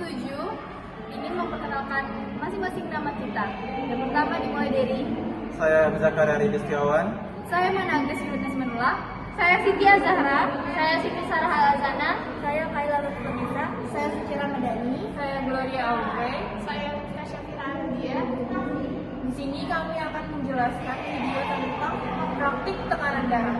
tujuh ini memperkenalkan masing-masing nama kita. Yang pertama dimulai dari Saya Zakaria Ridhi Setiawan. saya Managdes Yunus Menula. Saya Siti Zahra. Saya Siti Sarah Alazana. Saya Kaila Lutfenisa. Saya Suci Ramadhani. Saya Gloria Aure. Saya Tasya Firadia. Di sini kami akan menjelaskan video tentang praktik tekanan darah.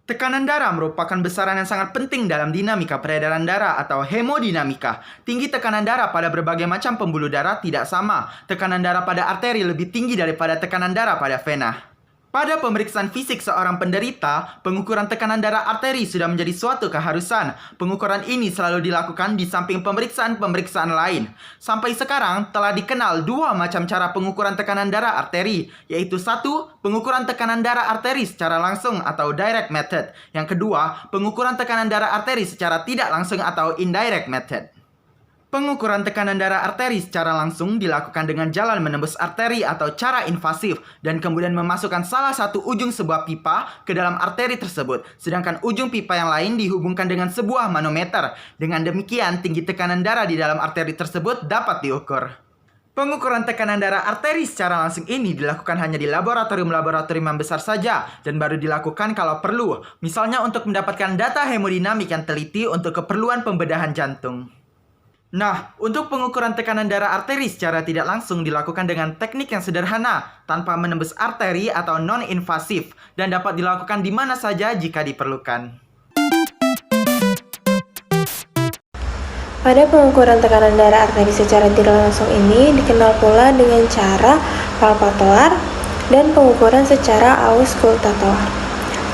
Tekanan darah merupakan besaran yang sangat penting dalam dinamika peredaran darah atau hemodinamika. Tinggi tekanan darah pada berbagai macam pembuluh darah tidak sama. Tekanan darah pada arteri lebih tinggi daripada tekanan darah pada vena. Pada pemeriksaan fisik seorang penderita, pengukuran tekanan darah arteri sudah menjadi suatu keharusan. Pengukuran ini selalu dilakukan di samping pemeriksaan-pemeriksaan lain. Sampai sekarang telah dikenal dua macam cara pengukuran tekanan darah arteri, yaitu satu, pengukuran tekanan darah arteri secara langsung atau direct method. Yang kedua, pengukuran tekanan darah arteri secara tidak langsung atau indirect method. Pengukuran tekanan darah arteri secara langsung dilakukan dengan jalan menembus arteri atau cara invasif dan kemudian memasukkan salah satu ujung sebuah pipa ke dalam arteri tersebut, sedangkan ujung pipa yang lain dihubungkan dengan sebuah manometer. Dengan demikian, tinggi tekanan darah di dalam arteri tersebut dapat diukur. Pengukuran tekanan darah arteri secara langsung ini dilakukan hanya di laboratorium-laboratorium yang besar saja dan baru dilakukan kalau perlu, misalnya untuk mendapatkan data hemodinamik yang teliti untuk keperluan pembedahan jantung. Nah, untuk pengukuran tekanan darah arteri secara tidak langsung dilakukan dengan teknik yang sederhana, tanpa menembus arteri atau non-invasif, dan dapat dilakukan di mana saja jika diperlukan. Pada pengukuran tekanan darah arteri secara tidak langsung ini dikenal pula dengan cara palpatoar dan pengukuran secara auskultatoar.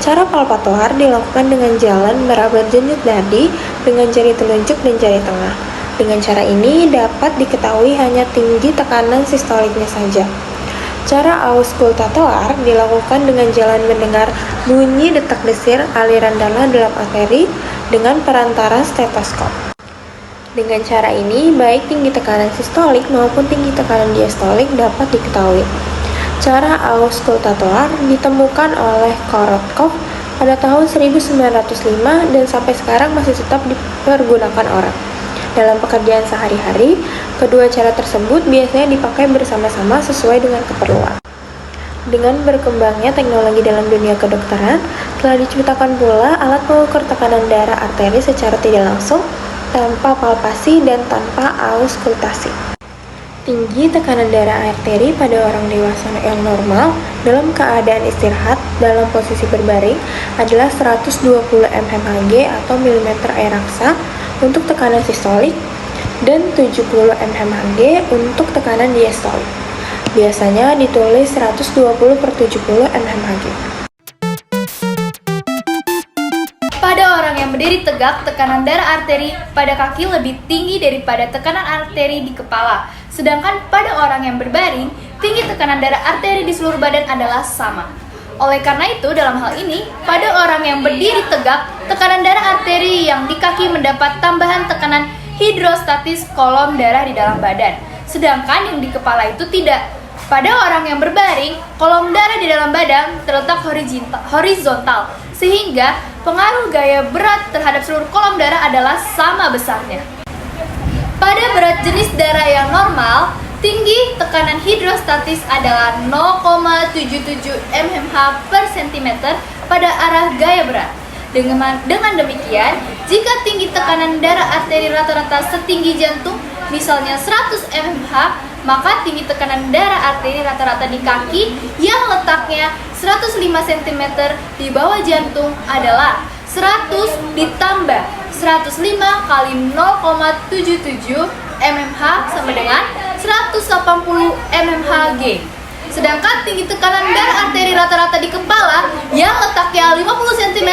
Cara palpatoar dilakukan dengan jalan meraba denyut nadi dengan jari telunjuk dan jari tengah. Dengan cara ini dapat diketahui hanya tinggi tekanan sistoliknya saja. Cara auskultatoar dilakukan dengan jalan mendengar bunyi detak desir aliran darah dalam arteri dengan perantara stetoskop. Dengan cara ini, baik tinggi tekanan sistolik maupun tinggi tekanan diastolik dapat diketahui. Cara auskultatoar ditemukan oleh Korotkov pada tahun 1905 dan sampai sekarang masih tetap dipergunakan orang. Dalam pekerjaan sehari-hari, kedua cara tersebut biasanya dipakai bersama-sama sesuai dengan keperluan. Dengan berkembangnya teknologi dalam dunia kedokteran, telah diciptakan pula alat pengukur tekanan darah arteri secara tidak langsung, tanpa palpasi dan tanpa auskultasi. Tinggi tekanan darah arteri pada orang dewasa yang normal dalam keadaan istirahat dalam posisi berbaring adalah 120 mmHg atau mm air raksa untuk tekanan sistolik dan 70 mmHg untuk tekanan diastolik. Biasanya ditulis 120/70 mmHg. Pada orang yang berdiri tegak, tekanan darah arteri pada kaki lebih tinggi daripada tekanan arteri di kepala. Sedangkan pada orang yang berbaring, tinggi tekanan darah arteri di seluruh badan adalah sama. Oleh karena itu, dalam hal ini, pada orang yang berdiri tegak, tekanan darah arteri yang di kaki mendapat tambahan tekanan hidrostatis kolom darah di dalam badan. Sedangkan yang di kepala itu tidak. Pada orang yang berbaring, kolom darah di dalam badan terletak horizontal, sehingga pengaruh gaya berat terhadap seluruh kolom darah adalah sama besarnya. Pada berat jenis darah yang normal, tinggi tekanan hidrostatis adalah 0,77 mmH per cm pada arah gaya berat. Dengan demikian, jika tinggi tekanan darah arteri rata-rata setinggi jantung, misalnya 100 mmH, maka tinggi tekanan darah arteri rata-rata di kaki yang letaknya 105 cm di bawah jantung adalah 100 ditambah 105 kali 0,77 mmH sama dengan 180 mmHg. Sedangkan tinggi tekanan darah arteri rata-rata di kepala yang letaknya 50 cm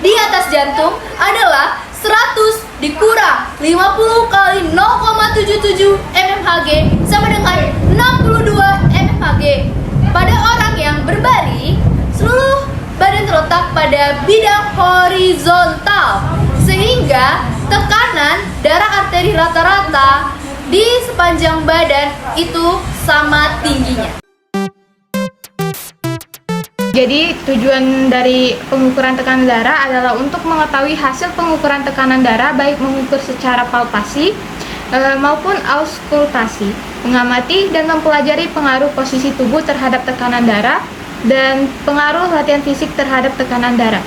di atas jantung adalah 100 dikurang 50 kali 0,77 mmHg sama dengan 62 mmHg. Pada orang yang berbaring, seluruh badan terletak pada bidang horizontal, sehingga tekanan darah arteri rata-rata di sepanjang badan itu sama tingginya. Jadi tujuan dari pengukuran tekanan darah adalah untuk mengetahui hasil pengukuran tekanan darah baik mengukur secara palpasi maupun auskultasi, mengamati dan mempelajari pengaruh posisi tubuh terhadap tekanan darah dan pengaruh latihan fisik terhadap tekanan darah.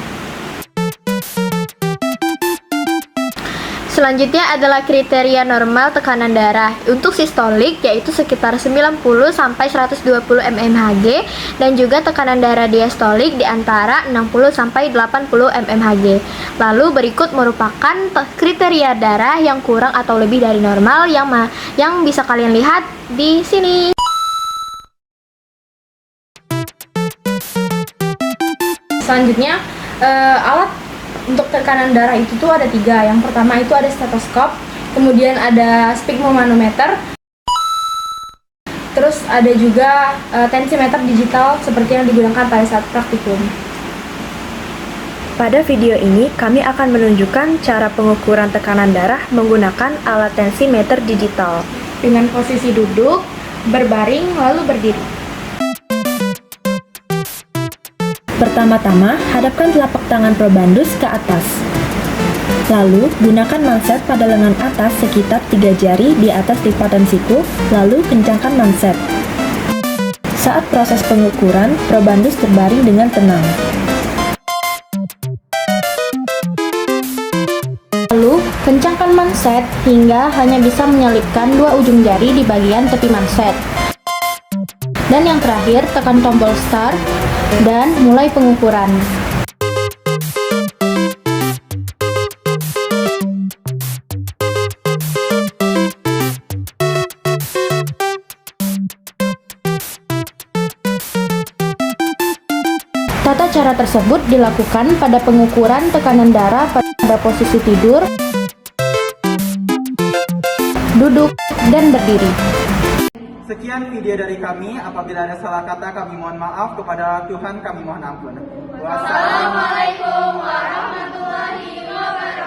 Selanjutnya adalah kriteria normal tekanan darah. Untuk sistolik yaitu sekitar 90 sampai 120 mmHg dan juga tekanan darah diastolik di antara 60 sampai 80 mmHg. Lalu berikut merupakan kriteria darah yang kurang atau lebih dari normal yang bisa kalian lihat di sini. Selanjutnya alat untuk tekanan darah itu tuh ada 3. Yang pertama itu ada stetoskop, kemudian ada sphygmomanometer, terus ada juga tensimeter digital seperti yang digunakan pada saat praktikum. Pada video ini, kami akan menunjukkan cara pengukuran tekanan darah menggunakan alat tensimeter digital. Dengan posisi duduk, berbaring, lalu berdiri. Pertama-tama, hadapkan telapak tangan probandus ke atas. Lalu, gunakan manset pada lengan atas sekitar 3 jari di atas lipatan siku, lalu kencangkan manset. Saat proses pengukuran, probandus terbaring dengan tenang. Lalu, kencangkan manset hingga hanya bisa menyelipkan 2 ujung jari di bagian tepi manset. Dan yang terakhir, tekan tombol start dan mulai pengukuran. Tata cara tersebut dilakukan pada pengukuran tekanan darah pada posisi tidur, duduk, dan berdiri. Sekian video dari kami. Apabila ada salah kata, kami mohon maaf. Kepada Tuhan kami mohon ampun. Wassalamualaikum warahmatullahi wabarakatuh.